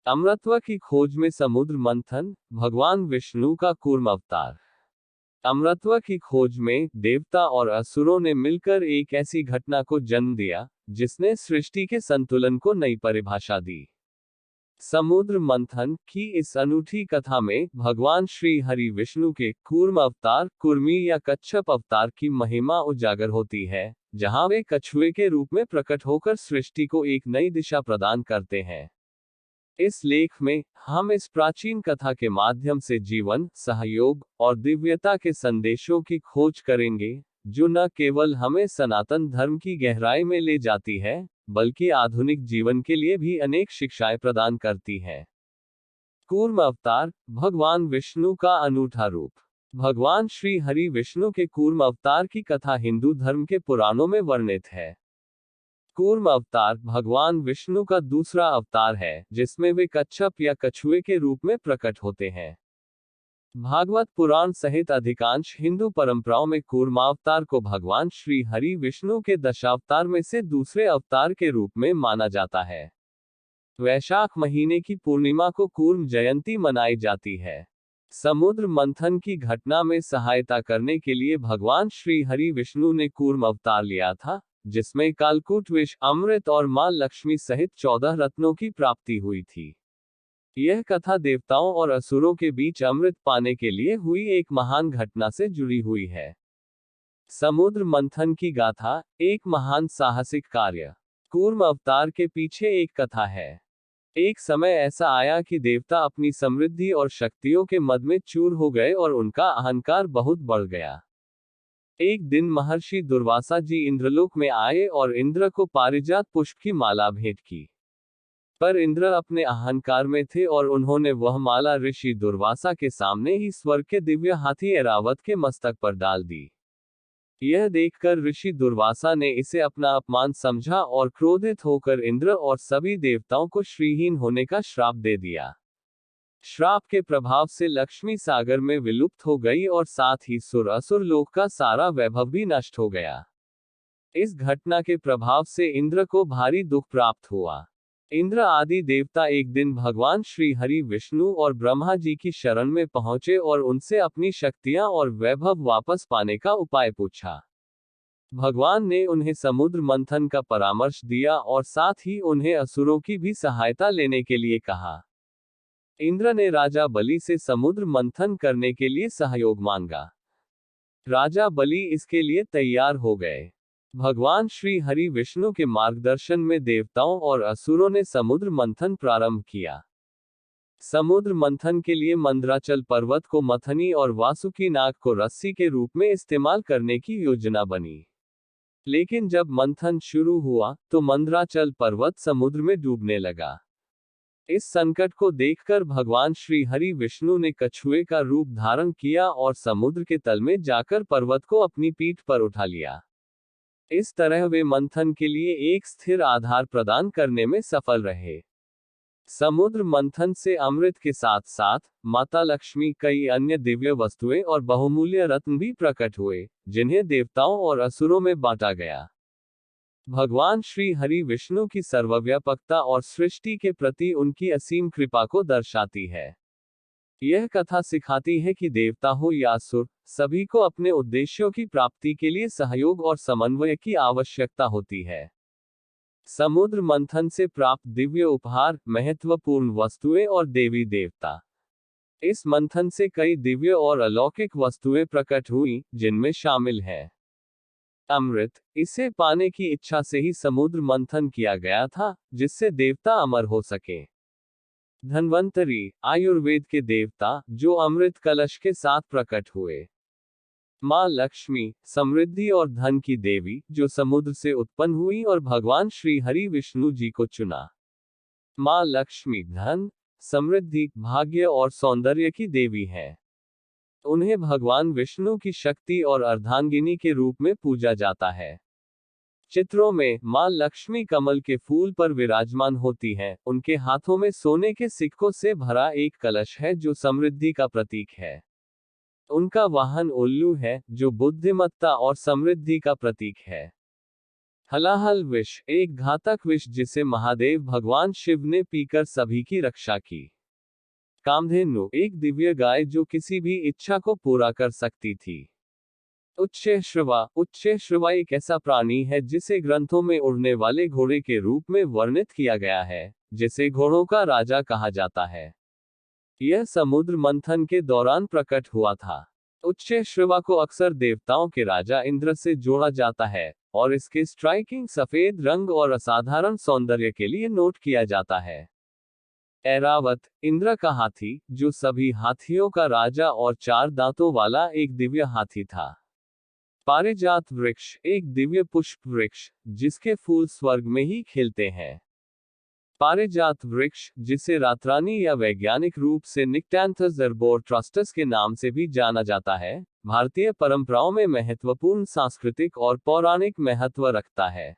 अमरत्व की खोज में समुद्र मंथन, भगवान विष्णु का कूर्म अवतार। अमरत्व की खोज में देवता और असुरों ने मिलकर एक ऐसी घटना को जन्म दिया जिसने सृष्टि के संतुलन को नई परिभाषा दी। समुद्र मंथन की इस अनूठी कथा में भगवान श्री हरि विष्णु के कूर्म अवतार, कुर्मी या कच्छप अवतार की महिमा उजागर होती है, जहां वे कछुए के रूप में प्रकट होकर सृष्टि को एक नई दिशा प्रदान करते हैं। इस लेख में हम इस प्राचीन कथा के माध्यम से जीवन, सहयोग और दिव्यता के संदेशों की खोज करेंगे, जो न केवल हमें सनातन धर्म की गहराई में ले जाती है, बल्कि आधुनिक जीवन के लिए भी अनेक शिक्षाएं प्रदान करती है। कूर्म अवतार, भगवान विष्णु का अनूठा रूप। भगवान श्री हरि विष्णु के कूर्म अवतार की कथा हिंदू धर्म के पुराणों में वर्णित है। कूर्म अवतार भगवान विष्णु का दूसरा अवतार है, जिसमें वे कच्छप या कछुए के रूप में प्रकट होते हैं। भागवत पुराण सहित अधिकांश हिंदू परंपराओं में कूर्मावतार को भगवान श्री हरि विष्णु के दशावतार में से दूसरे अवतार के रूप में माना जाता है। वैशाख महीने की पूर्णिमा को कूर्म जयंती मनाई जाती है। समुद्र मंथन की घटना में सहायता करने के लिए भगवान श्री हरि विष्णु ने कूर्म अवतार लिया था, जिसमें कालकूट विष, अमृत और मां लक्ष्मी सहित 14 रत्नों की प्राप्ति हुई थी। यह कथा देवताओं और असुरों के बीच अमृत पाने के लिए हुई एक महान घटना से जुड़ी हुई है। समुद्र मंथन की गाथा, एक महान साहसिक कार्य। कूर्म अवतार के पीछे एक कथा है। एक समय ऐसा आया कि देवता अपनी समृद्धि और शक्तियों के मद में चूर हो गए और उनका अहंकार बहुत बढ़ गया। एक दिन महर्षि दुर्वासा जी इंद्रलोक में आए और इंद्र को पारिजात पुष्प की माला भेंट की। पर इंद्र अपने अहंकार में थे और उन्होंने वह माला ऋषि दुर्वासा के सामने ही स्वर्ग के दिव्य हाथी ऐरावत के मस्तक पर डाल दी। यह देखकर ऋषि दुर्वासा ने इसे अपना अपमान समझा और क्रोधित होकर इंद्र और सभी देवताओं को श्रीहीन होने का श्राप दे दिया। श्राप के प्रभाव से लक्ष्मी सागर में विलुप्त हो गई और साथ ही सुर असुर लोक का सारा वैभव भी नष्ट हो गया। इस घटना के प्रभाव से इंद्र को भारी दुख प्राप्त हुआ। इंद्र आदि देवता एक दिन भगवान श्री हरि विष्णु और ब्रह्मा जी की शरण में पहुंचे और उनसे अपनी शक्तियां और वैभव वापस पाने का उपाय पूछा। भगवान ने उन्हें समुद्र मंथन का परामर्श दिया और साथ ही उन्हें असुरों की भी सहायता लेने के लिए कहा। इंद्र ने राजा बलि से समुद्र मंथन करने के लिए सहयोग मांगा। राजा बलि इसके लिए तैयार हो गए। भगवान श्री हरि विष्णु के मार्गदर्शन में देवताओं और असुरों ने समुद्र मंथन प्रारंभ किया। समुद्र मंथन के लिए मंदराचल पर्वत को मथनी और वासुकी नाग को रस्सी के रूप में इस्तेमाल करने की योजना बनी। लेकिन जब मंथन शुरू हुआ तो मंदराचल पर्वत समुद्र में डूबने लगा। इस संकट को देखकर भगवान श्री हरि विष्णु ने कछुए का रूप धारण किया और समुद्र के तल में जाकर पर्वत को अपनी पीठ पर उठा लिया। इस तरह वे मंथन के लिए एक स्थिर आधार प्रदान करने में सफल रहे। समुद्र मंथन से अमृत के साथ साथ माता लक्ष्मी, कई अन्य दिव्य वस्तुएं और बहुमूल्य रत्न भी प्रकट हुए, जिन्हें देवताओं और असुरों में बांटा गया। भगवान श्री हरि विष्णु की सर्वव्यापकता और सृष्टि के प्रति उनकी असीम कृपा को दर्शाती है। यह कथा सिखाती है कि देवता हो या असुर, सभी को अपने उद्देश्यों की प्राप्ति के लिए सहयोग और समन्वय की आवश्यकता होती है। समुद्र मंथन से प्राप्त दिव्य उपहार, महत्वपूर्ण वस्तुएं और देवी देवता। इस मंथन से कई दिव्य और अलौकिक वस्तुएं प्रकट हुई, जिनमें शामिल है अमृत। इसे पाने की इच्छा से ही समुद्र मंथन किया गया था, जिससे देवता अमर हो सके। धन्वंतरी, आयुर्वेद के देवता, जो अमृत कलश के साथ प्रकट हुए। मां लक्ष्मी, समृद्धि और धन की देवी, जो समुद्र से उत्पन्न हुई और भगवान श्री हरि विष्णु जी को चुना। मां लक्ष्मी धन, समृद्धि, भाग्य और सौंदर्य की देवी है। उन्हें भगवान विष्णु की शक्ति और अर्धांगिनी के रूप में पूजा जाता है। चित्रों में मां लक्ष्मी कमल के फूल पर विराजमान होती हैं। उनके हाथों में सोने के सिक्कों से भरा एक कलश है, जो समृद्धि का प्रतीक है। उनका वाहन उल्लू है, जो बुद्धिमत्ता और समृद्धि का प्रतीक है। हलाहल विष, एक घातक विष जिसे महादेव भगवान शिव ने पीकर सभी की रक्षा की। कामधेनु, एक दिव्य गाय जो किसी भी इच्छा को पूरा कर सकती थी। उच्चैःश्रवा एक ऐसा प्राणी है जिसे ग्रंथों में उड़ने वाले घोड़े के रूप में वर्णित किया गया है, जिसे घोड़ों का राजा कहा जाता है। यह समुद्र मंथन के दौरान प्रकट हुआ था। उच्चैःश्रवा को अक्सर देवताओं के राजा इंद्र से जोड़ा जाता है, और इसके स्ट्राइकिंग सफेद रंग और असाधारण सौंदर्य के लिए नोट किया जाता है। ऐरावत, इंद्र का हाथी, जो सभी हाथियों का राजा और 4 दांतों वाला एक दिव्य हाथी था। पारिजात वृक्ष, एक दिव्य पुष्प वृक्ष, जिसके फूल स्वर्ग में ही खिलते हैं। पारिजात वृक्ष, जिसे रातरानी या वैज्ञानिक रूप से निक्टैंथस अर्बोट्रास्टस के नाम से भी जाना जाता है, भारतीय परंपराओं में महत्वपूर्ण सांस्कृतिक और पौराणिक महत्व रखता है।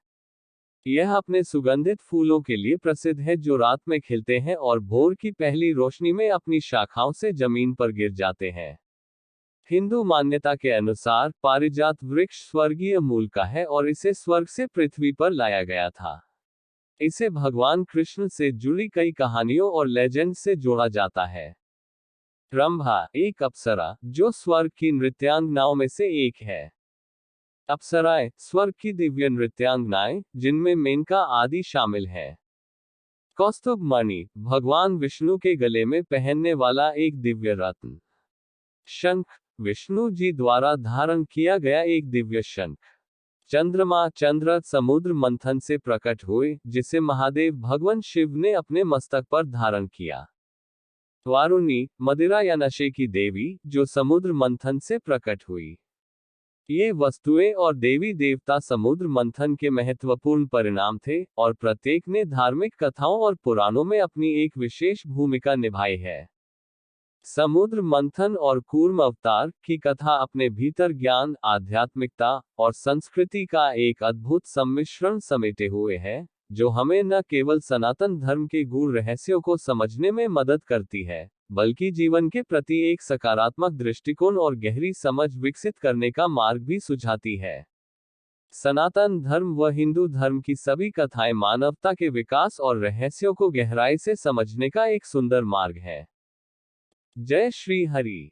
यह अपने सुगंधित फूलों के लिए प्रसिद्ध है जो रात में खिलते हैं और भोर की पहली रोशनी में अपनी शाखाओं से जमीन पर गिर जाते हैं। हिंदू मान्यता के अनुसार पारिजात वृक्ष स्वर्गीय मूल का है और इसे स्वर्ग से पृथ्वी पर लाया गया था। इसे भगवान कृष्ण से जुड़ी कई कहानियों और लेजेंड से जोड़ा जाता है। रंभा, एक अप्सरा, जो स्वर्ग की नृत्यांगनाओं में से एक है। अप्सराएं, स्वर्ग की दिव्य नृत्यांगनाएं, जिनमें मेनका आदि शामिल है। कौस्तुभ मणि, भगवान विष्णु के गले में पहनने वाला एक दिव्य रत्न। शंख, विष्णु जी द्वारा धारण किया गया एक दिव्य शंख। चंद्रमा, चंद्र समुद्र मंथन से प्रकट हुए, जिसे महादेव भगवान शिव ने अपने मस्तक पर धारण किया। वारुणी, मदिरा या नशे की देवी, जो समुद्र मंथन से प्रकट हुई। ये वस्तुएं और देवी देवता समुद्र मंथन के महत्वपूर्ण परिणाम थे, और प्रत्येक ने धार्मिक कथाओं और पुराणों में अपनी एक विशेष भूमिका निभाई है। समुद्र मंथन और कूर्म अवतार की कथा अपने भीतर ज्ञान, आध्यात्मिकता और संस्कृति का एक अद्भुत सम्मिश्रण समेटे हुए है, जो हमें न केवल सनातन धर्म के गूढ़ रहस्यों को समझने में मदद करती है, बल्कि जीवन के प्रति एक सकारात्मक दृष्टिकोण और गहरी समझ विकसित करने का मार्ग भी सुझाती है। सनातन धर्म व हिंदू धर्म की सभी कथाएं मानवता के विकास और रहस्यों को गहराई से समझने का एक सुंदर मार्ग है। जय श्री हरि।